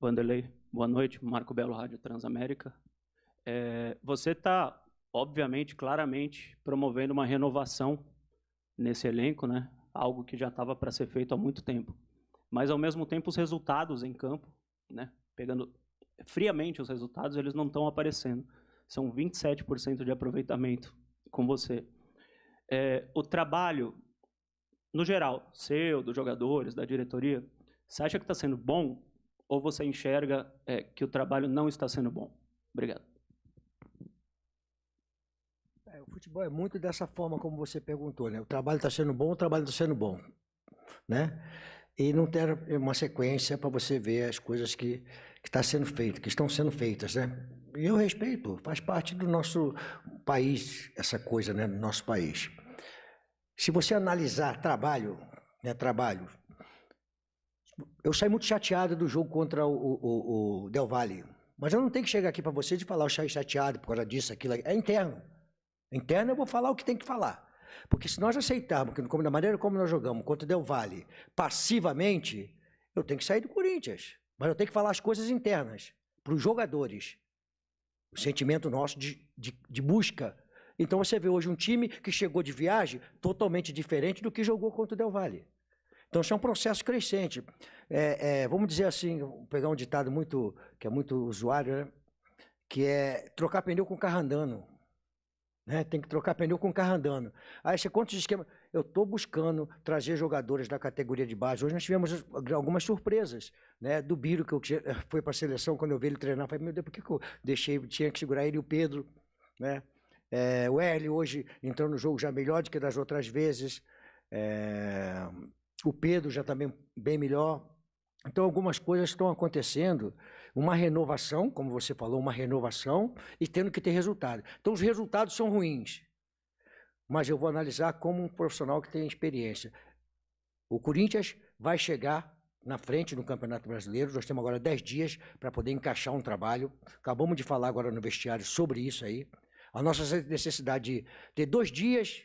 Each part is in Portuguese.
Vanderlei, boa noite. Marco Belo, Rádio Transamérica. Você está, obviamente, claramente, promovendo uma renovação nesse elenco, né? Algo que já estava para ser feito há muito tempo. Mas, ao mesmo tempo, os resultados em campo, né? Pegando friamente os resultados, eles não estão aparecendo. São 27% de aproveitamento com você. O trabalho, no geral, seu, dos jogadores, da diretoria, você acha que está sendo bom ou você enxerga que o trabalho não está sendo bom? Obrigado. O futebol é muito dessa forma como você perguntou, né? O trabalho está sendo bom, o trabalho está sendo bom, né? E não tem uma sequência para você ver as coisas que está sendo feito, que estão sendo feitas, né? E eu respeito, faz parte do nosso país essa coisa, né? Do nosso país. Se você analisar trabalho, né? Trabalho, eu saí muito chateado do jogo contra o Del Valle, mas eu não tenho que chegar aqui para você e falar eu saí chateado por causa disso, aquilo, é interno. Interno eu vou falar o que tem que falar. Porque se nós aceitarmos que da maneira como nós jogamos contra o Del Valle, passivamente, eu tenho que sair do Corinthians. Mas eu tenho que falar as coisas internas, para os jogadores. O sentimento nosso de busca. Então você vê hoje um time que chegou de viagem totalmente diferente do que jogou contra o Del Valle. Então isso é um processo crescente. Vamos dizer assim, vou pegar um ditado que é muito usuário, né? Que é trocar pneu com carro andando. Né? Tem que trocar pneu com carro andando. Aí você conta os esquemas. Eu estou buscando trazer jogadores da categoria de base. Hoje nós tivemos algumas surpresas, né? Do Biro, que foi para a seleção, quando eu vi ele treinar, eu falei, meu Deus, por que eu tinha que segurar ele e o Pedro, né? O Hélio hoje entrou no jogo já melhor do que das outras vezes. O Pedro já também bem melhor. Então algumas coisas estão acontecendo, uma renovação, como você falou, uma renovação e tendo que ter resultado. Então os resultados são ruins, mas eu vou analisar como um profissional que tem experiência. O Corinthians vai chegar na frente no Campeonato Brasileiro, nós temos agora 10 dias para poder encaixar um trabalho, acabamos de falar agora no vestiário sobre isso aí, a nossa necessidade de ter 2 dias,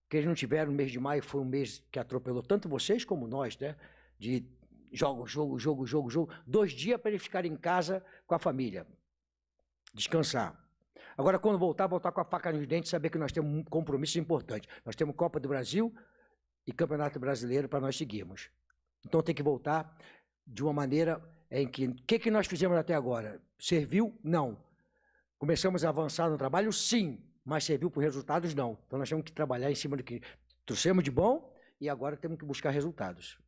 que eles não tiveram, o mês de maio foi um mês que atropelou tanto vocês como nós, né? De jogo, 2 dias para ele ficar em casa com a família, descansar. Agora, quando voltar com a faca nos dentes, saber que nós temos um compromisso importante. Nós temos Copa do Brasil e Campeonato Brasileiro para nós seguirmos. Então tem que voltar de uma maneira em que... O que nós fizemos até agora? Serviu? Não. Começamos a avançar no trabalho? Sim. Mas serviu por resultados? Não. Então nós temos que trabalhar em cima do que trouxemos de bom e agora temos que buscar resultados.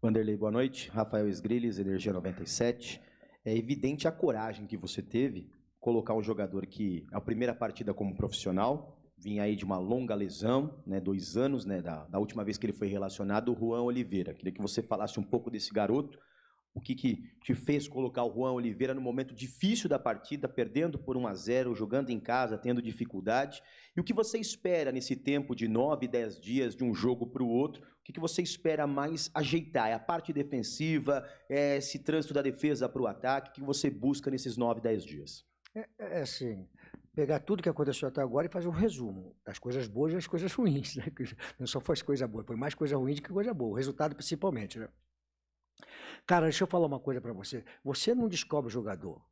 Vanderlei, boa noite. Rafael Esgrilles, Energia 97. É evidente a coragem que você teve colocar um jogador que, a primeira partida como profissional, vinha aí de uma longa lesão, né, 2 anos, né, da última vez que ele foi relacionado, o Juan Oliveira. Queria que você falasse um pouco desse garoto, o que te fez colocar o Juan Oliveira no momento difícil da partida, perdendo por 1-0, jogando em casa, tendo dificuldade, e o que você espera nesse tempo de 9, 10 dias de um jogo para o outro, o que você espera mais ajeitar? É a parte defensiva, é esse trânsito da defesa para o ataque, o que você busca nesses 9, 10 dias? Assim, pegar tudo que aconteceu até agora e fazer um resumo das coisas boas e das coisas ruins, né? Não só foi coisa boa, foi mais coisa ruim do que coisa boa, o resultado principalmente, né? Cara, deixa eu falar uma coisa para você. Você não descobre o jogador,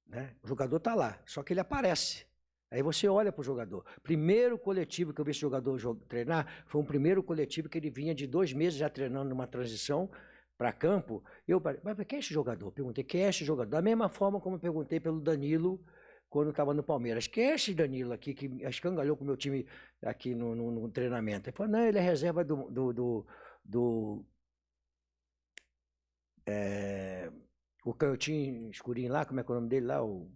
né? O jogador está lá, só que ele aparece. Aí você olha para o jogador. Primeiro coletivo que eu vi esse jogador treinar foi um primeiro coletivo que ele vinha de 2 meses já treinando numa transição para campo. Eu falei, mas quem é esse jogador? Perguntei, quem é esse jogador? Da mesma forma como eu perguntei pelo Danilo quando estava no Palmeiras. Quem é esse Danilo aqui que escangalhou com o meu time aqui no treinamento? Ele falou, não, ele é reserva o canhotinho escurinho lá, como é que é o nome dele lá? O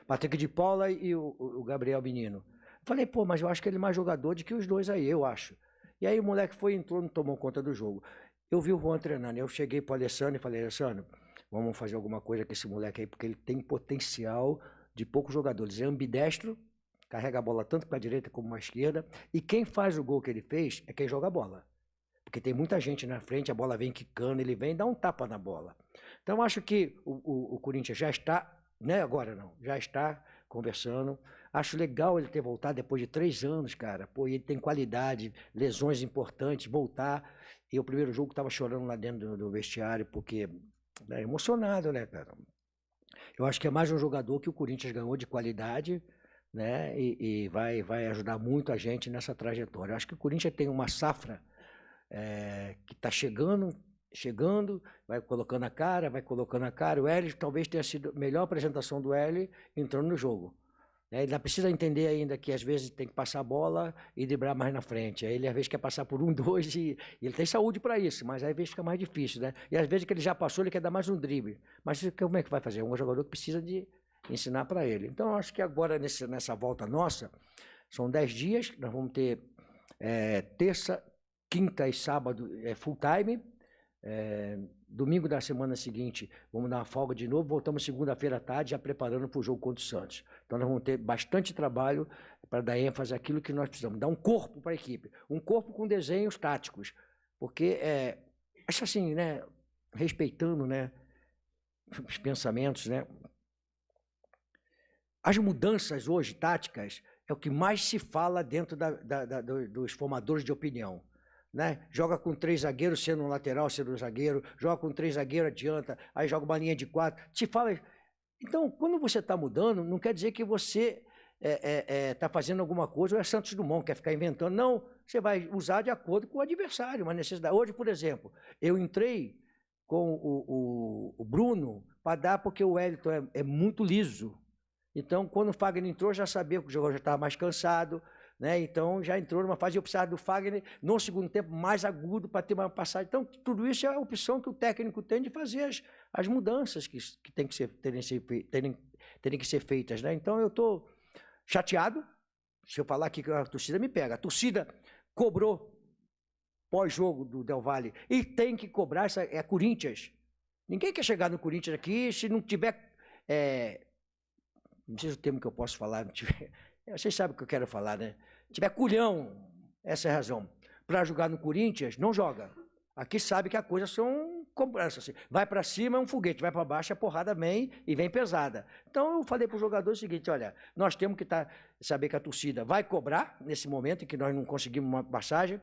Patrick de Paula e o Gabriel Menino. Eu falei, pô, mas eu acho que ele é mais jogador do que os dois aí, eu acho. E aí o moleque entrou, não tomou conta do jogo. Eu vi o Juan treinando, eu cheguei para o Alessandro e falei, Alessandro, vamos fazer alguma coisa com esse moleque aí, porque ele tem potencial de poucos jogadores. Ele é ambidestro, carrega a bola tanto para a direita como para a esquerda, e quem faz o gol que ele fez é quem joga a bola. Porque tem muita gente na frente, a bola vem quicando, ele vem e dá um tapa na bola. Então, acho que o Corinthians já está, né, agora não, já está conversando. Acho legal ele ter voltado depois de 3 anos, cara. Pô, ele tem qualidade, lesões importantes, voltar. E o primeiro jogo estava chorando lá dentro do vestiário, porque emocionado, né, cara? Eu acho que é mais um jogador que o Corinthians ganhou de qualidade, né? E vai ajudar muito a gente nessa trajetória. Eu acho que o Corinthians tem uma safra que está chegando, vai colocando a cara, vai colocando a cara. O Hélio talvez tenha sido a melhor apresentação do Hélio entrando no jogo. Ele ainda precisa entender ainda que às vezes tem que passar a bola e driblar mais na frente. Aí ele às vezes quer passar por 1, 2 e ele tem saúde para isso, mas às vezes fica mais difícil, né? E às vezes que ele já passou, ele quer dar mais um drible. Mas como é que vai fazer? É um jogador que precisa de ensinar para ele. Então eu acho que agora nessa volta nossa, são 10 dias, nós vamos ter terça, quinta e sábado full time. Domingo da semana seguinte, vamos dar uma folga de novo, voltamos segunda-feira à tarde, já preparando para o jogo contra o Santos. Então nós vamos ter bastante trabalho para dar ênfase àquilo que nós precisamos, dar um corpo para a equipe, um corpo com desenhos táticos, porque, acho assim, né, respeitando, né, os pensamentos, né, as mudanças hoje táticas é o que mais se fala dentro dos formadores de opinião. Né? Joga com 3 zagueiros, sendo um lateral, sendo um zagueiro, joga com 3 zagueiros, adianta, aí joga uma linha de 4. Te fala. Então, quando você está mudando, não quer dizer que você está fazendo alguma coisa, ou é Santos Dumont, quer ficar inventando. Não, você vai usar de acordo com o adversário, uma necessidade. Hoje, por exemplo, eu entrei com o Bruno para dar, porque o Wellington é muito liso. Então, quando o Fagner entrou, já sabia que o jogador já estava mais cansado. Né? Então já entrou numa fase de precisar do Fagner no segundo tempo mais agudo para ter uma passagem. Então, tudo isso é a opção que o técnico tem de fazer as mudanças que terem que ser feitas. Né? Então, eu estou chateado. Se eu falar aqui que a torcida me pega. A torcida cobrou pós-jogo do Del Valle e tem que cobrar, Corinthians. Ninguém quer chegar no Corinthians aqui se não tiver... não sei o termo que eu posso falar, não tiver... Vocês sabem o que eu quero falar, né? Se tiver culhão, essa é a razão. Para jogar no Corinthians, não joga. Aqui sabe que as coisas são cobranças. Assim. Vai para cima é um foguete, vai para baixo a porrada vem e vem pesada. Então eu falei para o jogador o seguinte, olha, nós temos que saber que a torcida vai cobrar nesse momento em que nós não conseguimos uma passagem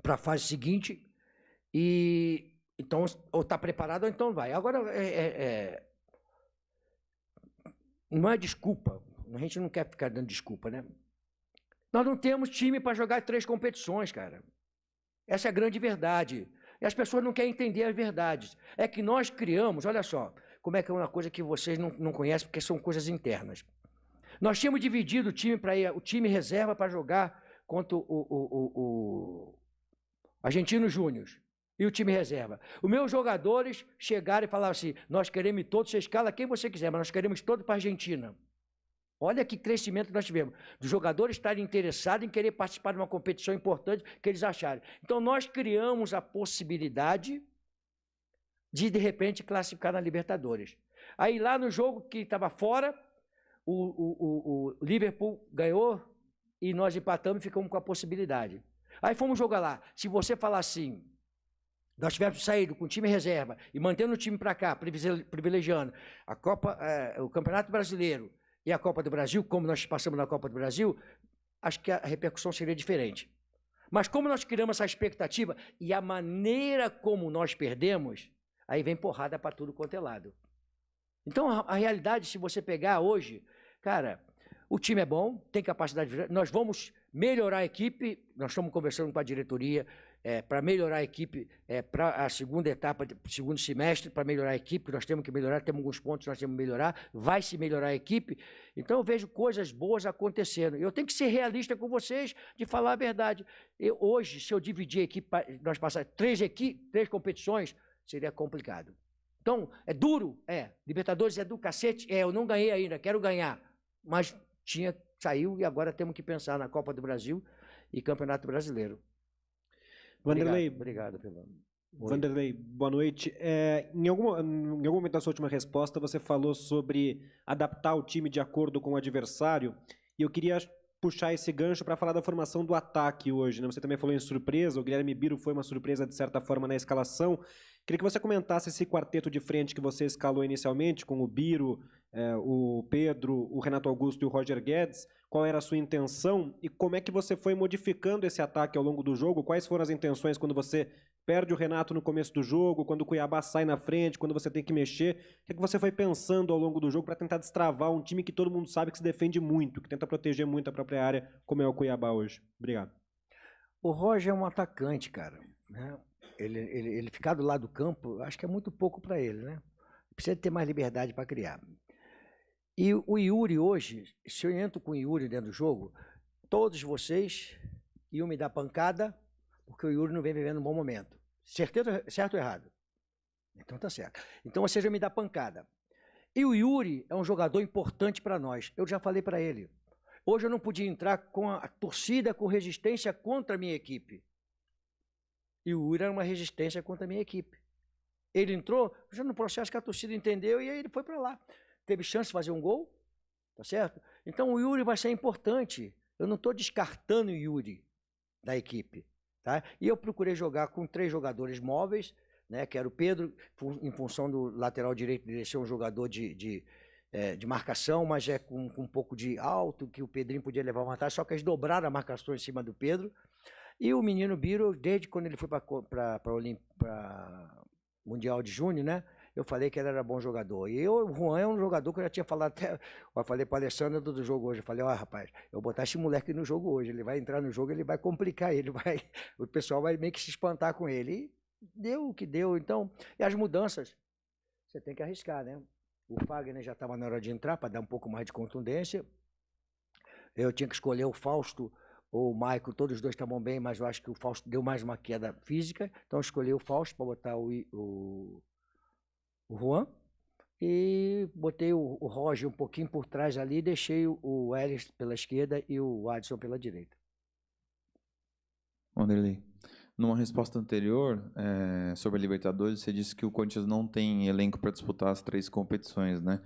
para a fase seguinte. E então, ou está preparado ou então vai. Agora, não é desculpa, a gente não quer ficar dando desculpa, né? Nós não temos time para jogar 3 competições, cara. Essa é a grande verdade. E as pessoas não querem entender as verdades. É que nós criamos, olha só, como é que é uma coisa que vocês não conhecem, porque são coisas internas. Nós tínhamos dividido o time para ir, o time reserva para jogar contra o Argentino Júnior e o time reserva. Os meus jogadores chegaram e falaram assim, nós queremos todos, você escala quem você quiser, mas nós queremos todos para a Argentina. Olha que crescimento nós tivemos. Dos jogadores estarem interessados em querer participar de uma competição importante que eles acharem. Então, nós criamos a possibilidade de repente, classificar na Libertadores. Aí, lá no jogo que estava fora, o Liverpool ganhou e nós empatamos e ficamos com a possibilidade. Aí fomos jogar lá. Se você falar assim, nós tivéssemos saído com o time reserva e mantendo o time para cá, privilegiando a Copa, o Campeonato Brasileiro e a Copa do Brasil, como nós passamos na Copa do Brasil, acho que a repercussão seria diferente. Mas como nós criamos essa expectativa e a maneira como nós perdemos, aí vem porrada para tudo quanto é lado. Então, a realidade, se você pegar hoje, cara, o time é bom, tem capacidade de... Nós vamos melhorar a equipe, nós estamos conversando com a diretoria para melhorar a equipe para a segunda etapa, segundo semestre, para melhorar a equipe, nós temos que melhorar, temos alguns pontos que nós temos que melhorar, vai se melhorar a equipe. Então, eu vejo coisas boas acontecendo. Eu tenho que ser realista com vocês, de falar a verdade. Hoje, se eu dividir a equipe, nós passarmos 3 competições, seria complicado. Então, é duro? Libertadores é do cacete? Eu não ganhei ainda, quero ganhar. Mas saiu e agora temos que pensar na Copa do Brasil e Campeonato Brasileiro. Vanderlei, obrigado pelo... Vanderlei, boa noite. Em algum momento da sua última resposta, você falou sobre adaptar o time de acordo com o adversário, e eu queria puxar esse gancho para falar da formação do ataque hoje. Né? Você também falou em surpresa, o Guilherme Biro foi uma surpresa de certa forma na escalação. Queria que você comentasse esse quarteto de frente que você escalou inicialmente, com o Biro, o Pedro, o Renato Augusto e o Roger Guedes. Qual era a sua intenção e como é que você foi modificando esse ataque ao longo do jogo? Quais foram as intenções quando você perde o Renato no começo do jogo, quando o Cuiabá sai na frente, quando você tem que mexer. O que você foi pensando ao longo do jogo para tentar destravar um time que todo mundo sabe que se defende muito, que tenta proteger muito a própria área, como é o Cuiabá hoje? Obrigado. O Roger é um atacante, cara, né? Ele ficar do lado do campo, acho que é muito pouco para ele, né? Precisa ter mais liberdade para criar. E o Yuri hoje, se eu entro com o Yuri dentro do jogo, todos vocês iam me dar pancada, porque o Yuri não vem vivendo um bom momento. Certeza, certo ou errado? Então tá certo. Então vocês vão me dar pancada. E o Yuri é um jogador importante para nós. Eu já falei para ele. Hoje eu não podia entrar com a torcida com resistência contra a minha equipe. E o Yuri era uma resistência contra a minha equipe. Ele entrou já no processo que a torcida entendeu e aí ele foi para lá. Teve chance de fazer um gol, tá certo? Então o Yuri vai ser importante. Eu não estou descartando o Yuri da equipe. Tá? E eu procurei jogar com 3 jogadores móveis, né, que era o Pedro, em função do lateral direito dele ser um jogador de marcação, mas com um pouco de alto, que o Pedrinho podia levar vantagem, só que eles dobraram a marcação em cima do Pedro. E o menino Biro, desde quando ele foi para Mundial de Júnior, né, eu falei que ele era bom jogador. E o Juan é um jogador que eu já tinha falado até. Eu falei para o Alessandro do jogo hoje. Eu falei, ó, rapaz, eu vou botar esse moleque no jogo hoje. Ele vai entrar no jogo, ele vai complicar, o pessoal vai meio que se espantar com ele. E deu o que deu. Então, e as mudanças, você tem que arriscar, né? O Fagner já estava na hora de entrar para dar um pouco mais de contundência. Eu tinha que escolher o Fausto ou o Maico, todos os dois estavam bem, mas eu acho que o Fausto deu mais uma queda física. Então eu escolhi o Fausto para botar o Juan, e botei o Roger um pouquinho por trás ali, deixei o Ellis pela esquerda e o Adson pela direita. Wanderlei, numa resposta anterior sobre a Libertadores, você disse que o Corinthians não tem elenco para disputar as 3 competições, né?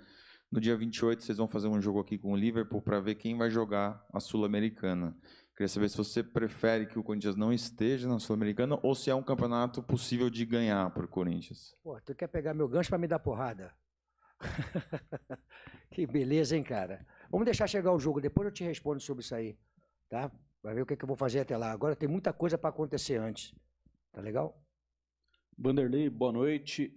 No dia 28, vocês vão fazer um jogo aqui com o Liverpool para ver quem vai jogar a Sul-Americana. Queria saber se você prefere que o Corinthians não esteja na Sul-Americana ou se é um campeonato possível de ganhar para o Corinthians. Pô, tu quer pegar meu gancho para me dar porrada? Que beleza, hein, cara? Vamos deixar chegar o jogo, depois eu te respondo sobre isso aí, tá? Vai ver o que eu vou fazer até lá. Agora tem muita coisa para acontecer antes. Tá legal? Wanderlei, boa noite.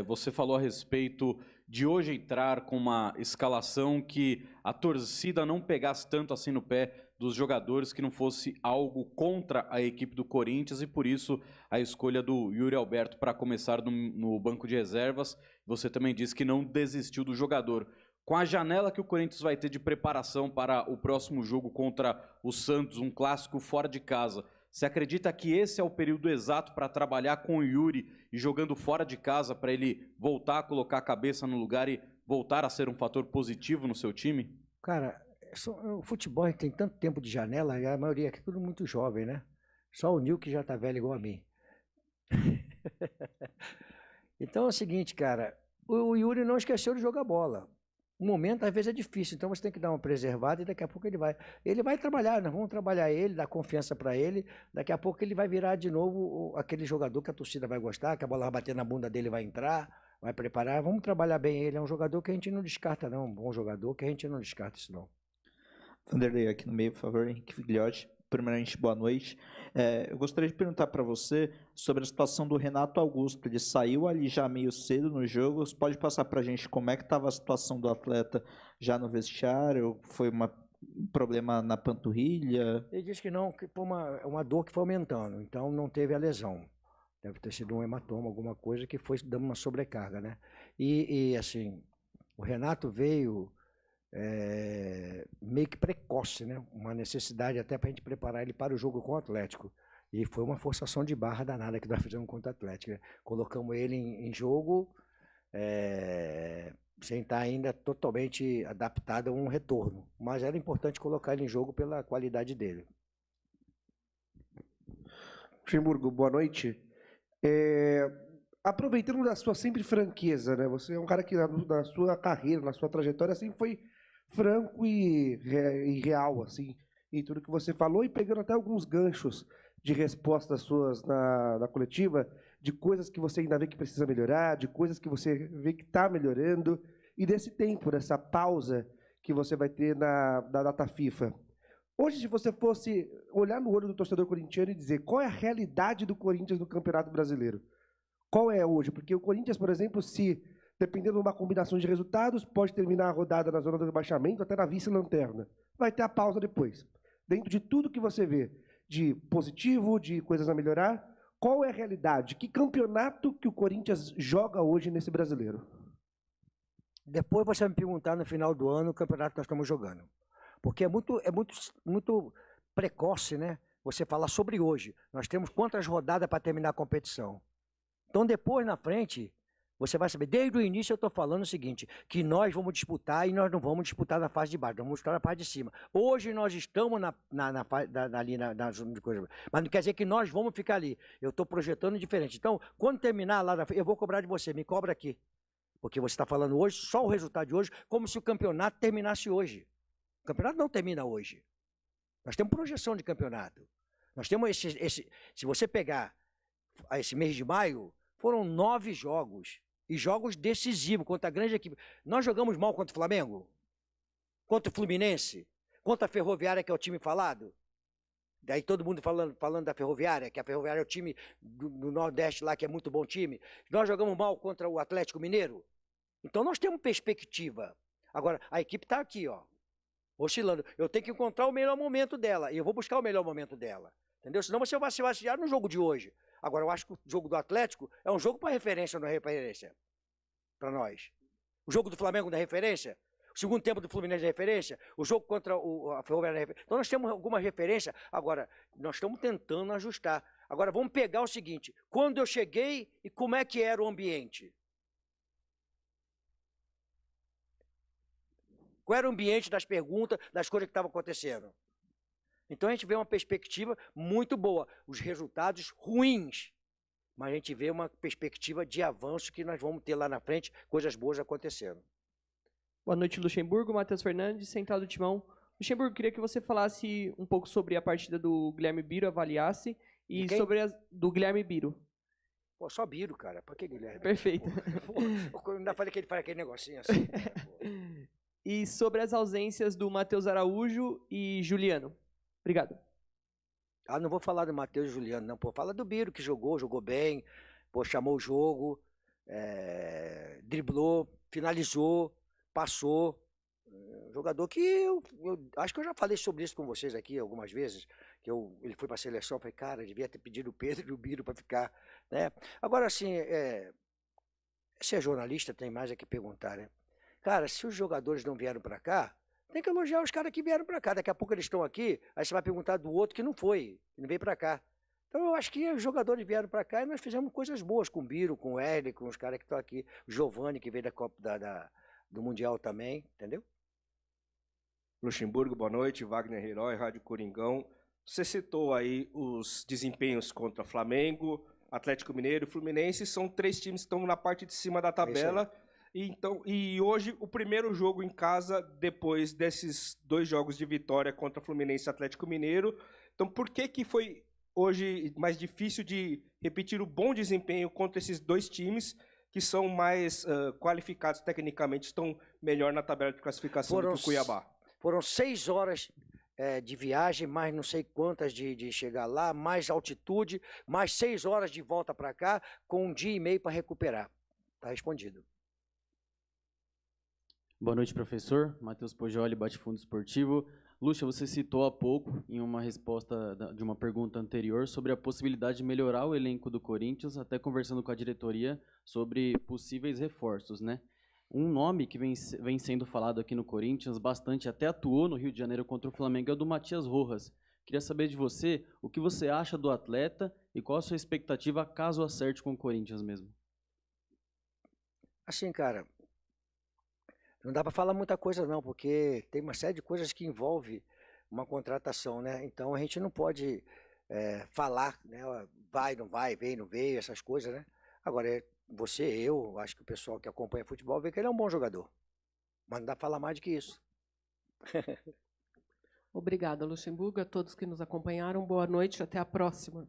Você falou a respeito de hoje entrar com uma escalação que a torcida não pegasse tanto assim no pé dos jogadores, que não fosse algo contra a equipe do Corinthians, e por isso a escolha do Yuri Alberto para começar no banco de reservas. Você também disse que não desistiu do jogador. Com a janela que o Corinthians vai ter de preparação para o próximo jogo contra o Santos, um clássico fora de casa, você acredita que esse é o período exato para trabalhar com o Yuri e jogando fora de casa, para ele voltar a colocar a cabeça no lugar e voltar a ser um fator positivo no seu time? Cara, o futebol tem tanto tempo de janela, e a maioria aqui é tudo muito jovem, né? Só o Nil que já tá velho igual a mim. Então é o seguinte, cara, o Yuri não esqueceu de jogar bola. O momento, às vezes, é difícil, então você tem que dar uma preservada e daqui a pouco ele vai trabalhar, nós vamos trabalhar ele, dar confiança para ele, daqui a pouco ele vai virar de novo aquele jogador que a torcida vai gostar, que a bola vai bater na bunda dele, vai entrar, vai preparar, vamos trabalhar bem ele, é um jogador que a gente não descarta não, um bom jogador que a gente não descarta isso não. Vanderlei, aqui no meio, por favor, Henrique Figliotti. Primeiramente, boa noite. Eu gostaria de perguntar para você sobre a situação do Renato Augusto. Ele saiu ali já meio cedo no jogo. Você pode passar para a gente como é que estava a situação do atleta já no vestiário? Foi um problema na panturrilha? Ele disse que não, que foi uma dor que foi aumentando, então não teve a lesão. Deve ter sido um hematoma, alguma coisa que foi dando uma sobrecarga, né? E assim, o Renato veio meio que precoce, né? Uma necessidade até para a gente preparar ele para o jogo com o Atlético. E foi uma forçação de barra danada que nós fizemos contra o Atlético, né? Colocamos ele em jogo sem estar ainda totalmente adaptado a um retorno. Mas era importante colocar ele em jogo pela qualidade dele. Luxemburgo, boa noite. Aproveitando da sua sempre franqueza, né? Você é um cara que na sua carreira, na sua trajetória, sempre foi franco e real, assim, em tudo que você falou, e pegando até alguns ganchos de respostas suas na coletiva, de coisas que você ainda vê que precisa melhorar, de coisas que você vê que está melhorando, e desse tempo, dessa pausa que você vai ter da data FIFA. Hoje, se você fosse olhar no olho do torcedor corintiano e dizer qual é a realidade do Corinthians no Campeonato Brasileiro, qual é hoje? Porque o Corinthians, por exemplo, se dependendo de uma combinação de resultados, pode terminar a rodada na zona do rebaixamento, até na vice-lanterna. Vai ter a pausa depois. Dentro de tudo que você vê de positivo, de coisas a melhorar, qual é a realidade? Que campeonato que o Corinthians joga hoje nesse brasileiro? Depois você vai me perguntar no final do ano o campeonato que nós estamos jogando. Porque é muito precoce, né? Você falar sobre hoje. Nós temos quantas rodadas para terminar a competição. Então, depois, na frente, você vai saber. Desde o início eu estou falando o seguinte, que nós vamos disputar e nós não vamos disputar na fase de baixo, nós vamos disputar na parte de cima. Hoje nós estamos ali na zona de coisa. Mas não quer dizer que nós vamos ficar ali. Eu estou projetando diferente. Então, quando terminar lá na frente, eu vou cobrar de você, me cobra aqui. Porque você está falando hoje, só o resultado de hoje, como se o campeonato terminasse hoje. O campeonato não termina hoje. Nós temos projeção de campeonato. Nós temos se você pegar esse mês de maio, foram 9 jogos. E jogos decisivos contra a grande equipe. Nós jogamos mal contra o Flamengo? Contra o Fluminense? Contra a Ferroviária, que é o time falado? Daí todo mundo falando da Ferroviária, que a Ferroviária é o time do Nordeste lá, que é muito bom time. Nós jogamos mal contra o Atlético Mineiro? Então nós temos perspectiva. Agora, a equipe está aqui, ó, oscilando. Eu tenho que encontrar o melhor momento dela. E eu vou buscar o melhor momento dela. Entendeu? Senão você vai se vaciar no jogo de hoje. Agora, eu acho que o jogo do Atlético é um jogo para referência ou não é referência? Para nós. O jogo do Flamengo não é referência? O segundo tempo do Fluminense é referência? O jogo contra a Ferroviária é referência? Então, nós temos alguma referência. Agora, nós estamos tentando ajustar. Agora, vamos pegar o seguinte. Quando eu cheguei e como é que era o ambiente? Qual era o ambiente das perguntas, das coisas que estavam acontecendo? Então a gente vê uma perspectiva muito boa. Os resultados ruins, mas a gente vê uma perspectiva de avanço que nós vamos ter lá na frente, coisas boas acontecendo. Boa noite, Luxemburgo. Matheus Fernandes, Central do Timão. Luxemburgo, queria que você falasse um pouco sobre a partida do Guilherme Biro, avaliasse, e sobre do Guilherme Biro. Pô, só Biro, cara. Pra que Guilherme? Perfeito. Pô, ainda falei que ele faz aquele negocinho assim. E sobre as ausências do Matheus Araújo e Juliano. Obrigado. Ah, não vou falar do Matheus e Juliano, não. Pô, fala do Biro, que jogou bem, pô, chamou o jogo, driblou, finalizou, passou. Jogador que eu acho que eu já falei sobre isso com vocês aqui algumas vezes, que ele foi para a seleção, eu falei, cara, devia ter pedido o Pedro e o Biro para ficar, né? Agora, assim, se é jornalista, tem mais a que perguntar, né? Cara, se os jogadores não vieram para cá, tem que elogiar os caras que vieram para cá. Daqui a pouco eles estão aqui, aí você vai perguntar do outro que não foi, que não veio para cá. Então eu acho que os jogadores vieram para cá e nós fizemos coisas boas com o Biro, com o Hélio, com os caras que estão aqui. O Giovani, que veio da Copa do Mundial também, entendeu? Luxemburgo, boa noite. Wagner Herói, Rádio Coringão. Você citou aí os desempenhos contra Flamengo, Atlético Mineiro e Fluminense. São 3 times que estão na parte de cima da tabela. E hoje, o primeiro jogo em casa, depois desses 2 jogos de vitória contra Fluminense e Atlético Mineiro. Então, por que foi hoje mais difícil de repetir o bom desempenho contra esses 2 times que são mais qualificados tecnicamente, estão melhor na tabela de classificação do que o Cuiabá? Foram 6 horas de viagem, mais não sei quantas de chegar lá, mais altitude, mais 6 horas de volta para cá, com 1 dia e meio para recuperar. Está respondido. Boa noite, professor. Matheus Pojoli, Bate-Fundo Esportivo. Luxa, você citou há pouco, em uma resposta de uma pergunta anterior, sobre a possibilidade de melhorar o elenco do Corinthians, até conversando com a diretoria sobre possíveis reforços, né? Um nome que vem sendo falado aqui no Corinthians bastante, até atuou no Rio de Janeiro contra o Flamengo, é o do Matias Rojas. Queria saber de você o que você acha do atleta e qual a sua expectativa caso acerte com o Corinthians mesmo. Assim, cara, não dá para falar muita coisa não, porque tem uma série de coisas que envolve uma contratação, né? Então a gente não pode falar, né? Vai, não vai, veio, não veio, essas coisas, né? Agora, eu acho que o pessoal que acompanha futebol vê que ele é um bom jogador. Mas não dá para falar mais do que isso. Obrigada, Luxemburgo, a todos que nos acompanharam. Boa noite, até a próxima.